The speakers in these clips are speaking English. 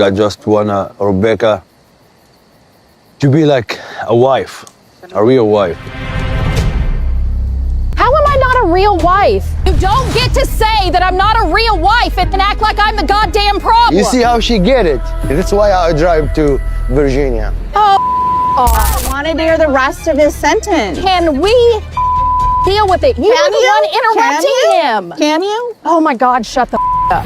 I just wanna Rebecca to be like a wife, a real wife. How am I not a real wife? You don't get to say that I'm not a real wife and act like I'm the goddamn problem. You see how she get it? That's why I drive to Virginia. Oh, I want to hear the rest of his sentence. can we deal with it? You were the one interrupting him. Can you? Oh my God, shut the up.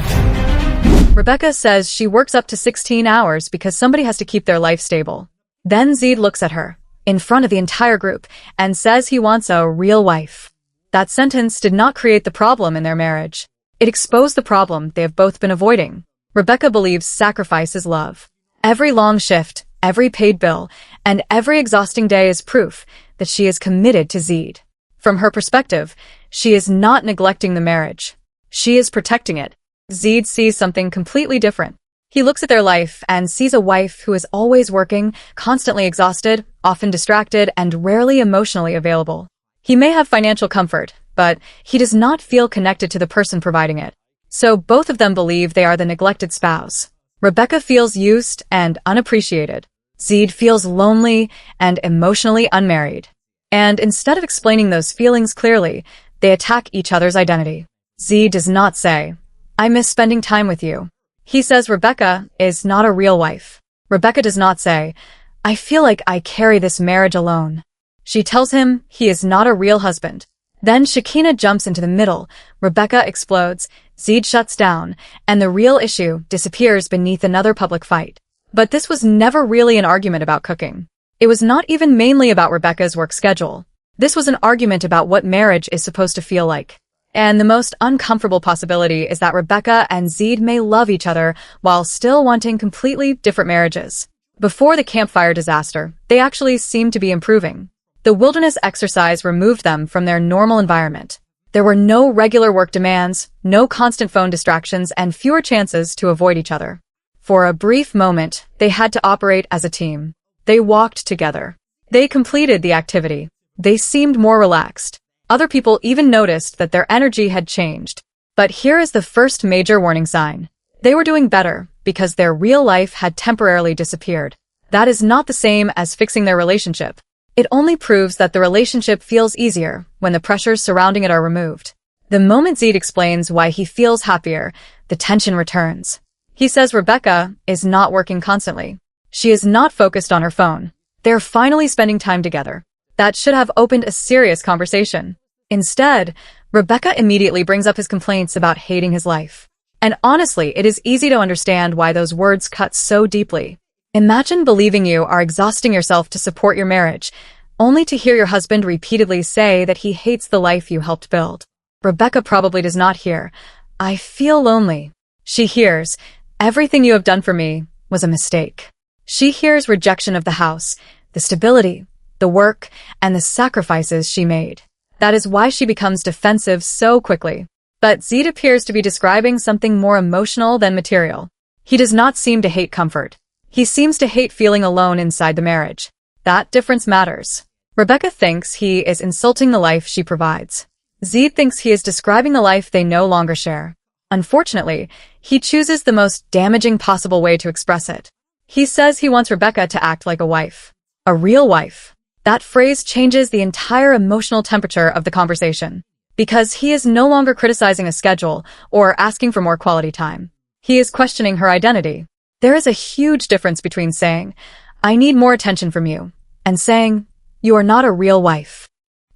Rebecca says she works up to 16 hours because somebody has to keep their life stable. Then Zied looks at her, in front of the entire group, and says he wants a real wife. That sentence did not create the problem in their marriage. It exposed the problem they have both been avoiding. Rebecca believes sacrifice is love. Every long shift, every paid bill, and every exhausting day is proof that she is committed to Zied. From her perspective, she is not neglecting the marriage. She is protecting it. Zied sees something completely different. He looks at their life and sees a wife who is always working, constantly exhausted, often distracted, and rarely emotionally available. He may have financial comfort, but he does not feel connected to the person providing it. So both of them believe they are the neglected spouse. Rebecca feels used and unappreciated. Zied feels lonely and emotionally unmarried. And instead of explaining those feelings clearly, they attack each other's identity. Zied does not say, "I miss spending time with you." He says Rebecca is not a real wife. Rebecca does not say, "I feel like I carry this marriage alone." She tells him he is not a real husband. Then Shekinah jumps into the middle. Rebecca explodes. Zied shuts down, and the real issue disappears beneath another public fight. But this was never really an argument about cooking. It was not even mainly about Rebecca's work schedule. This was an argument about what marriage is supposed to feel like. And the most uncomfortable possibility is that Rebecca and Zied may love each other while still wanting completely different marriages. Before the campfire disaster, they actually seemed to be improving. The wilderness exercise removed them from their normal environment. There were no regular work demands, no constant phone distractions, and fewer chances to avoid each other. For a brief moment, they had to operate as a team. They walked together. They completed the activity. They seemed more relaxed. Other people even noticed that their energy had changed. But here is the first major warning sign. They were doing better because their real life had temporarily disappeared. That is not the same as fixing their relationship. It only proves that the relationship feels easier when the pressures surrounding it are removed. The moment Zied explains why he feels happier, the tension returns. He says Rebecca is not working constantly. She is not focused on her phone. They're finally spending time together. That should have opened a serious conversation. Instead, Rebecca immediately brings up his complaints about hating his life. And honestly, it is easy to understand why those words cut so deeply. Imagine believing you are exhausting yourself to support your marriage, only to hear your husband repeatedly say that he hates the life you helped build. Rebecca probably does not hear, "I feel lonely." She hears, "Everything you have done for me was a mistake." She hears rejection of the house, the stability, the work, and the sacrifices she made. That is why she becomes defensive so quickly. But Zied appears to be describing something more emotional than material. He does not seem to hate comfort. He seems to hate feeling alone inside the marriage. That difference matters. Rebecca thinks he is insulting the life she provides. Zied thinks he is describing the life they no longer share. Unfortunately, he chooses the most damaging possible way to express it. He says he wants Rebecca to act like a wife. A real wife. That phrase changes the entire emotional temperature of the conversation. Because he is no longer criticizing a schedule or asking for more quality time. He is questioning her identity. There is a huge difference between saying, "I need more attention from you," and saying, "You are not a real wife."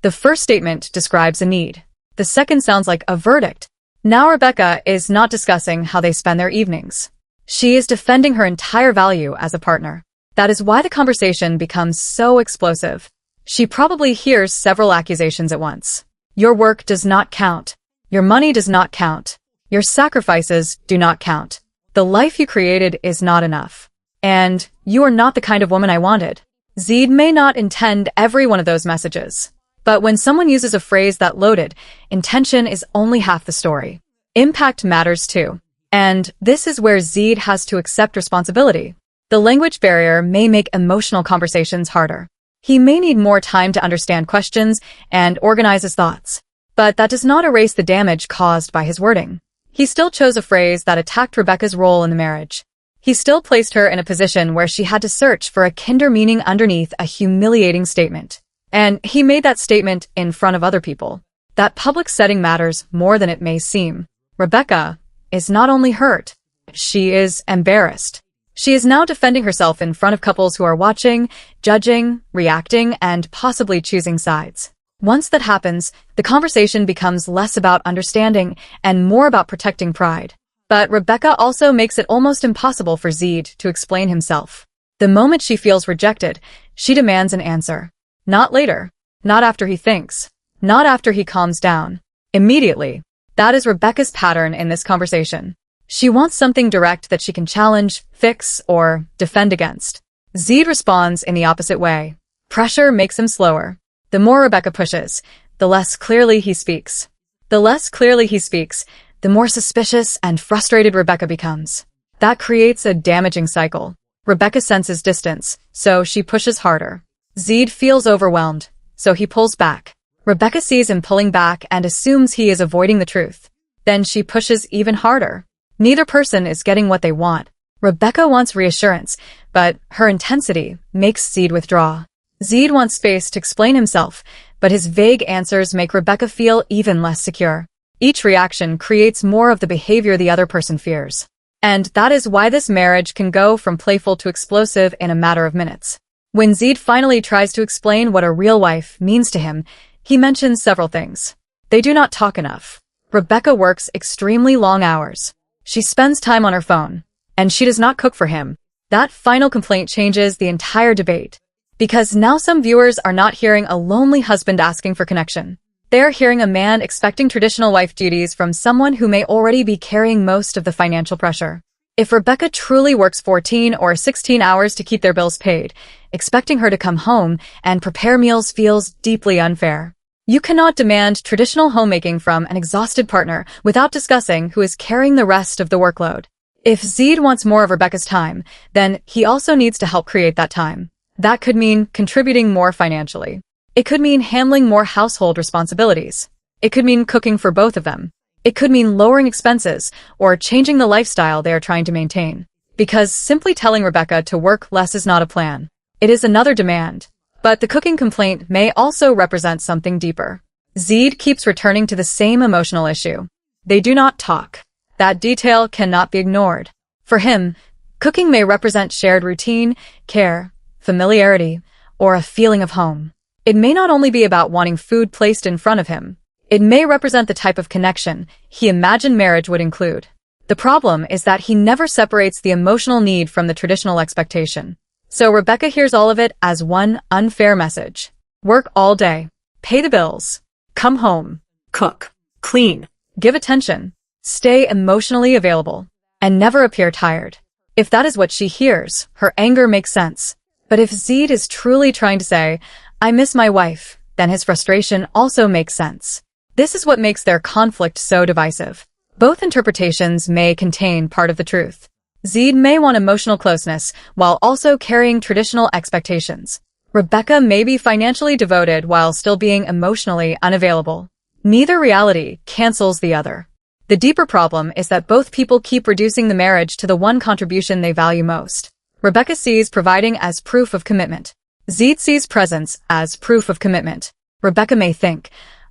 The first statement describes a need. The second sounds like a verdict. Now Rebecca is not discussing how they spend their evenings. She is defending her entire value as a partner. That is why the conversation becomes so explosive. She probably hears several accusations at once. Your work does not count. Your money does not count. Your sacrifices do not count. The life you created is not enough. And you are not the kind of woman I wanted. Zied may not intend every one of those messages. But when someone uses a phrase that loaded, intention is only half the story. Impact matters too. And this is where Zied has to accept responsibility. The language barrier may make emotional conversations harder. He may need more time to understand questions and organize his thoughts. But that does not erase the damage caused by his wording. He still chose a phrase that attacked Rebecca's role in the marriage. He still placed her in a position where she had to search for a kinder meaning underneath a humiliating statement. And he made that statement in front of other people. That public setting matters more than it may seem. Rebecca is not only hurt, she is embarrassed. She is now defending herself in front of couples who are watching, judging, reacting, and possibly choosing sides. Once that happens, the conversation becomes less about understanding and more about protecting pride. But Rebecca also makes it almost impossible for Zied to explain himself. The moment she feels rejected, she demands an answer. Not later. Not after he thinks. Not after he calms down. Immediately. That is Rebecca's pattern in this conversation. She wants something direct that she can challenge, fix, or defend against. Zied responds in the opposite way. Pressure makes him slower. The more Rebecca pushes, the less clearly he speaks. The less clearly he speaks, the more suspicious and frustrated Rebecca becomes. That creates a damaging cycle. Rebecca senses distance, so she pushes harder. Zied feels overwhelmed, so he pulls back. Rebecca sees him pulling back and assumes he is avoiding the truth. Then she pushes even harder. Neither person is getting what they want. Rebecca wants reassurance, but her intensity makes Zied withdraw. Zied wants space to explain himself, but his vague answers make Rebecca feel even less secure. Each reaction creates more of the behavior the other person fears. And that is why this marriage can go from playful to explosive in a matter of minutes. When Zied finally tries to explain what a real wife means to him, he mentions several things. They do not talk enough. Rebecca works extremely long hours. She spends time on her phone, and she does not cook for him. That final complaint changes the entire debate. Because now some viewers are not hearing a lonely husband asking for connection. They are hearing a man expecting traditional wife duties from someone who may already be carrying most of the financial pressure. If Rebecca truly works 14 or 16 hours to keep their bills paid, expecting her to come home and prepare meals feels deeply unfair. You cannot demand traditional homemaking from an exhausted partner without discussing who is carrying the rest of the workload. If Zied wants more of Rebecca's time, then he also needs to help create that time. That could mean contributing more financially. It could mean handling more household responsibilities. It could mean cooking for both of them. It could mean lowering expenses or changing the lifestyle they are trying to maintain. Because simply telling Rebecca to work less is not a plan. It is another demand. But the cooking complaint may also represent something deeper. Zied keeps returning to the same emotional issue. They do not talk. That detail cannot be ignored. For him, cooking may represent shared routine, care, familiarity, or a feeling of home. It may not only be about wanting food placed in front of him. It may represent the type of connection he imagined marriage would include. The problem is that he never separates the emotional need from the traditional expectation. So Rebecca hears all of it as one unfair message. Work all day. Pay the bills. Come home. Cook. Clean. Give attention. Stay emotionally available. And never appear tired. If that is what she hears, her anger makes sense. But if Zied is truly trying to say, I miss my wife, then his frustration also makes sense. This is what makes their conflict so divisive. Both interpretations may contain part of the truth. Zied may want emotional closeness while also carrying traditional expectations. Rebecca may be financially devoted while still being emotionally unavailable. Neither reality cancels the other. The deeper problem is that both people keep reducing the marriage to the one contribution they value most. Rebecca sees providing as proof of commitment. Zied sees presence as proof of commitment. Rebecca may think,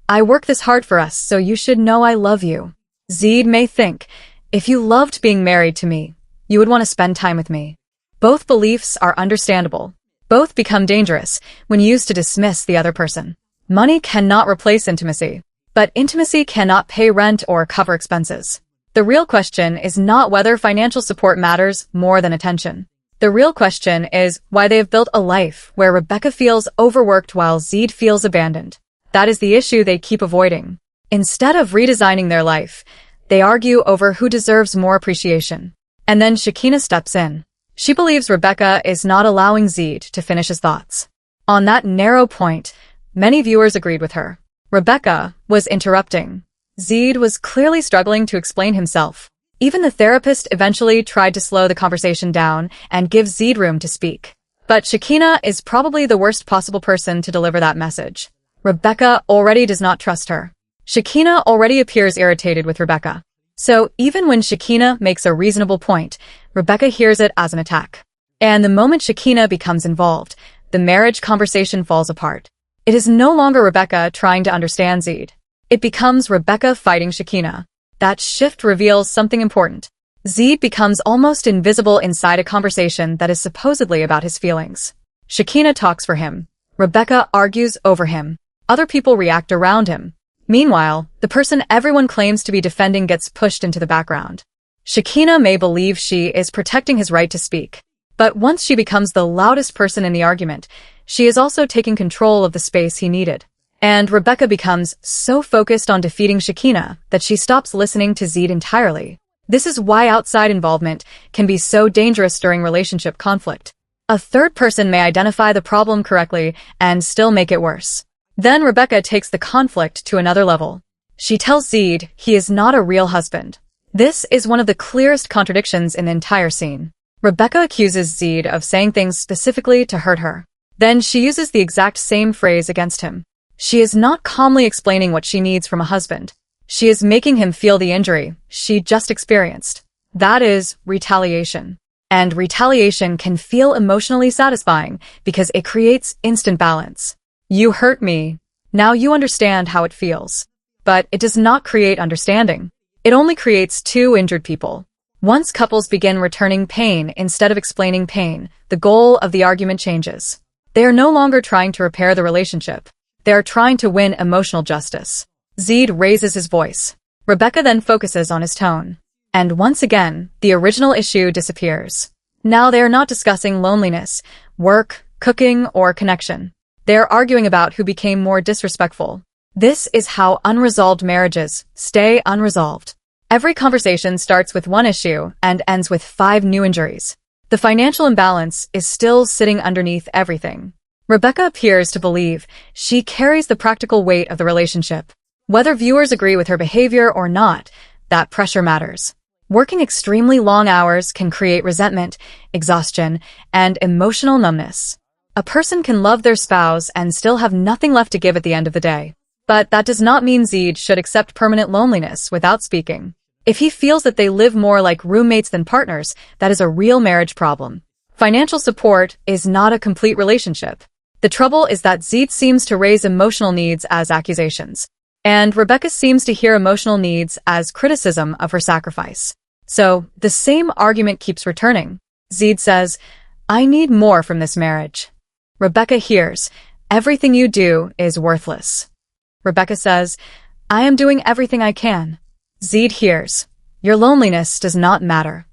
I work this hard for us, so you should know I love you. Zied may think, if you loved being married to me, you would want to spend time with me. Both beliefs are understandable. Both become dangerous when used to dismiss the other person. Money cannot replace intimacy, but intimacy cannot pay rent or cover expenses. The real question is not whether financial support matters more than attention. The real question is why they have built a life where Rebecca feels overworked while Zied feels abandoned. That is the issue they keep avoiding. Instead of redesigning their life, they argue over who deserves more appreciation. And then Hakimi steps in. She believes Rebecca is not allowing Zied to finish his thoughts. On that narrow point, many viewers agreed with her. Rebecca was interrupting. Zied was clearly struggling to explain himself. Even the therapist eventually tried to slow the conversation down and give Zied room to speak. But Hakimi is probably the worst possible person to deliver that message. Rebecca already does not trust her. Hakimi already appears irritated with Rebecca. So even when Hakimi makes a reasonable point, Rebecca hears it as an attack. And the moment Shekinah becomes involved, the marriage conversation falls apart. It is no longer Rebecca trying to understand Zied. It becomes Rebecca fighting Shekinah. That shift reveals something important. Zied becomes almost invisible inside a conversation that is supposedly about his feelings. Shekinah talks for him. Rebecca argues over him. Other people react around him. Meanwhile, the person everyone claims to be defending gets pushed into the background. Shekinah may believe she is protecting his right to speak. But once she becomes the loudest person in the argument, she is also taking control of the space he needed. And Rebecca becomes so focused on defeating Shekinah that she stops listening to Zied entirely. This is why outside involvement can be so dangerous during relationship conflict. A third person may identify the problem correctly and still make it worse. Then Rebecca takes the conflict to another level. She tells Zied he is not a real husband. This is one of the clearest contradictions in the entire scene. Rebecca accuses Zied of saying things specifically to hurt her. Then she uses the exact same phrase against him. She is not calmly explaining what she needs from a husband. She is making him feel the injury she just experienced. That is retaliation. And retaliation can feel emotionally satisfying because it creates instant balance. You hurt me. Now you understand how it feels. But it does not create understanding. It only creates two injured people. Once couples begin returning pain instead of explaining pain, the goal of the argument changes. They are no longer trying to repair the relationship. They are trying to win emotional justice. Zied raises his voice. Rebecca then focuses on his tone. And once again, the original issue disappears. Now they are not discussing loneliness, work, cooking, or connection. They are arguing about who became more disrespectful. This is how unresolved marriages stay unresolved. Every conversation starts with one issue and ends with 5 new injuries. The financial imbalance is still sitting underneath everything. Rebecca appears to believe she carries the practical weight of the relationship. Whether viewers agree with her behavior or not, that pressure matters. Working extremely long hours can create resentment, exhaustion, and emotional numbness. A person can love their spouse and still have nothing left to give at the end of the day. But that does not mean Zied should accept permanent loneliness without speaking. If he feels that they live more like roommates than partners, that is a real marriage problem. Financial support is not a complete relationship. The trouble is that Zied seems to raise emotional needs as accusations. And Rebecca seems to hear emotional needs as criticism of her sacrifice. So, the same argument keeps returning. Zied says, "I need more from this marriage." Rebecca hears, "Everything you do is worthless." Rebecca says, "I am doing everything I can." Zied hears, "Your loneliness does not matter."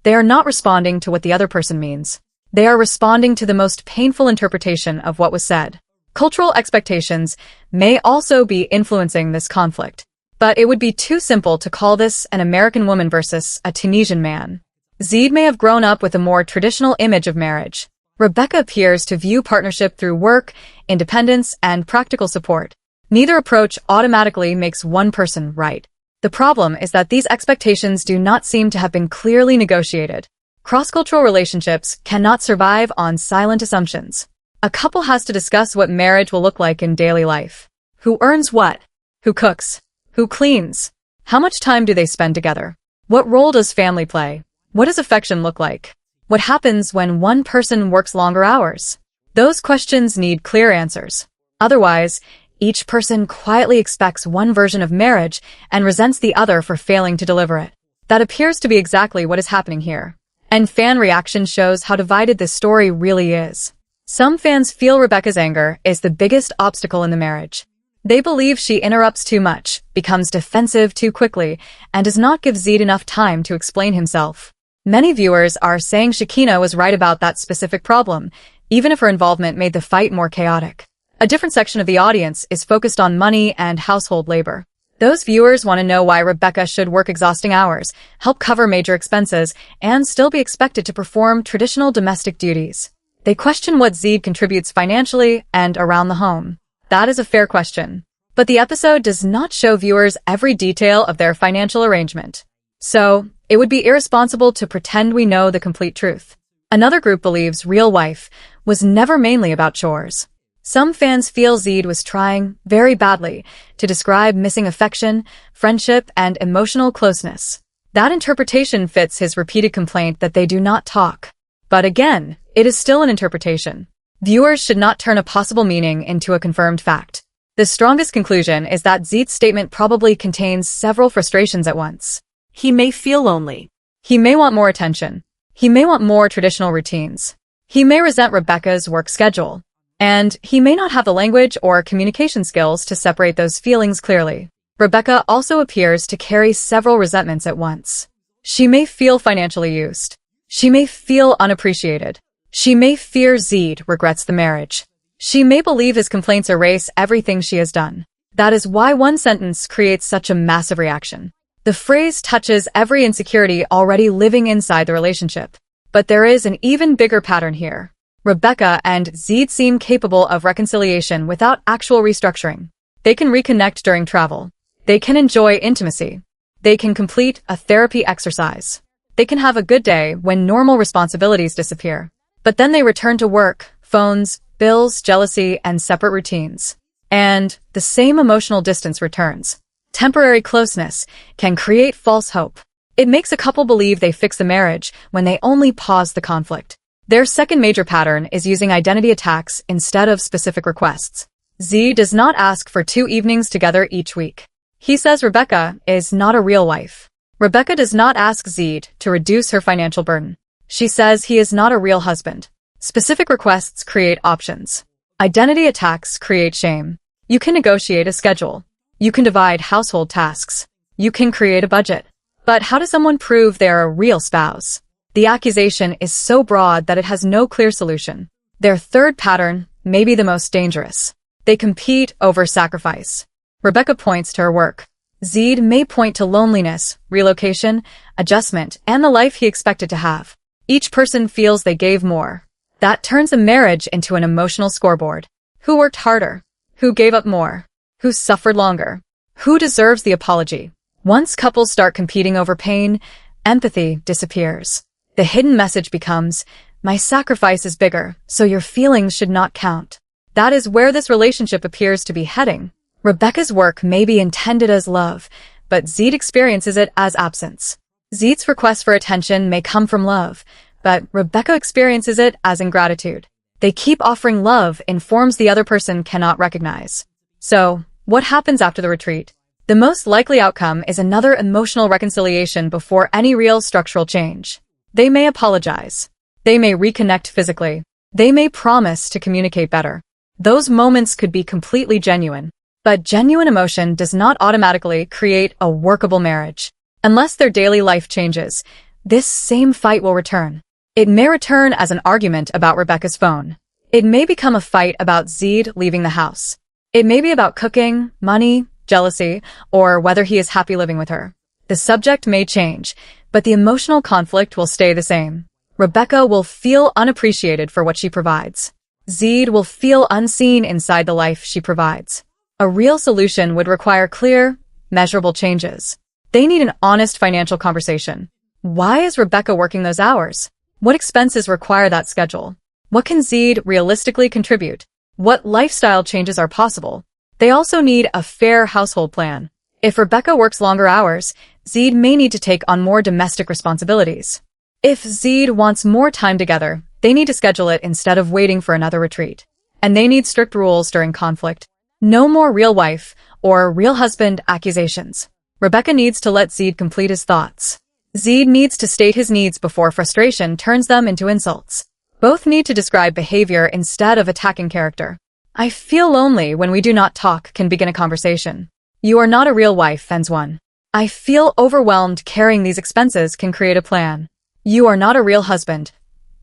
They are not responding to what the other person means. They are responding to the most painful interpretation of what was said. Cultural expectations may also be influencing this conflict. But it would be too simple to call this an American woman versus a Tunisian man. Zied may have grown up with a more traditional image of marriage. Rebecca appears to view partnership through work, independence, and practical support. Neither approach automatically makes one person right. The problem is that these expectations do not seem to have been clearly negotiated. Cross-cultural relationships cannot survive on silent assumptions. A couple has to discuss what marriage will look like in daily life. Who earns what? Who cooks? Who cleans? How much time do they spend together? What role does family play? What does affection look like? What happens when one person works longer hours? Those questions need clear answers. Otherwise, each person quietly expects one version of marriage and resents the other for failing to deliver it. That appears to be exactly what is happening here. And fan reaction shows how divided this story really is. Some fans feel Rebecca's anger is the biggest obstacle in the marriage. They believe she interrupts too much, becomes defensive too quickly, and does not give Zied enough time to explain himself. Many viewers are saying Shekinah was right about that specific problem, even if her involvement made the fight more chaotic. A different section of the audience is focused on money and household labor. Those viewers want to know why Rebecca should work exhausting hours, help cover major expenses, and still be expected to perform traditional domestic duties. They question what Zied contributes financially and around the home. That is a fair question. But the episode does not show viewers every detail of their financial arrangement. So, it would be irresponsible to pretend we know the complete truth. Another group believes Real Wife was never mainly about chores. Some fans feel Zied was trying, very badly, to describe missing affection, friendship, and emotional closeness. That interpretation fits his repeated complaint that they do not talk. But again, it is still an interpretation. Viewers should not turn a possible meaning into a confirmed fact. The strongest conclusion is that Zied's statement probably contains several frustrations at once. He may feel lonely. He may want more attention. He may want more traditional routines. He may resent Rebecca's work schedule. And he may not have the language or communication skills to separate those feelings clearly. Rebecca also appears to carry several resentments at once. She may feel financially used. She may feel unappreciated. She may fear Zied regrets the marriage. She may believe his complaints erase everything she has done. That is why one sentence creates such a massive reaction. The phrase touches every insecurity already living inside the relationship. But there is an even bigger pattern here. Rebecca and Zied seem capable of reconciliation without actual restructuring. They can reconnect during travel. They can enjoy intimacy. They can complete a therapy exercise. They can have a good day when normal responsibilities disappear. But then they return to work, phones, bills, jealousy, and separate routines. And the same emotional distance returns. Temporary closeness can create false hope. It makes a couple believe they fix the marriage when they only pause the conflict. Their second major pattern is using identity attacks instead of specific requests. Zied does not ask for 2 evenings together each week. He says Rebecca is not a real wife. Rebecca does not ask Zied to reduce her financial burden. She says he is not a real husband. Specific requests create options. Identity attacks create shame. You can negotiate a schedule. You can divide household tasks. You can create a budget. But how does someone prove they're a real spouse? The accusation is so broad that it has no clear solution. Their third pattern may be the most dangerous. They compete over sacrifice. Rebecca points to her work. Zied may point to loneliness, relocation, adjustment, and the life he expected to have. Each person feels they gave more. That turns a marriage into an emotional scoreboard. Who worked harder? Who gave up more? Who suffered longer? Who deserves the apology? Once couples start competing over pain, empathy disappears. The hidden message becomes, my sacrifice is bigger, so your feelings should not count. That is where this relationship appears to be heading. Rebecca's work may be intended as love, but Zied experiences it as absence. Zied's request for attention may come from love, but Rebecca experiences it as ingratitude. They keep offering love in forms the other person cannot recognize. So, what happens after the retreat? The most likely outcome is another emotional reconciliation before any real structural change. They may apologize. They may reconnect physically. They may promise to communicate better. Those moments could be completely genuine. But genuine emotion does not automatically create a workable marriage. Unless their daily life changes, this same fight will return. It may return as an argument about Rebecca's phone. It may become a fight about Zied leaving the house. It may be about cooking, money, jealousy, or whether he is happy living with her. The subject may change, but the emotional conflict will stay the same. Rebecca will feel unappreciated for what she provides. Zied will feel unseen inside the life she provides. A real solution would require clear, measurable changes. They need an honest financial conversation. Why is Rebecca working those hours? What expenses require that schedule? What can Zied realistically contribute? What lifestyle changes are possible? They also need a fair household plan. If Rebecca works longer hours, Zied may need to take on more domestic responsibilities. If Zied wants more time together, they need to schedule it instead of waiting for another retreat. And they need strict rules during conflict. No more real wife or real husband accusations. Rebecca needs to let Zied complete his thoughts. Zied needs to state his needs before frustration turns them into insults. Both need to describe behavior instead of attacking character. I feel lonely when we do not talk can begin a conversation. You are not a real wife ends one. I feel overwhelmed carrying these expenses can create a plan. You are not a real husband.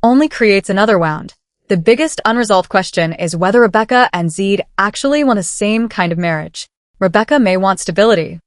Only creates another wound. The biggest unresolved question is whether Rebecca and Zied actually want the same kind of marriage. Rebecca may want stability,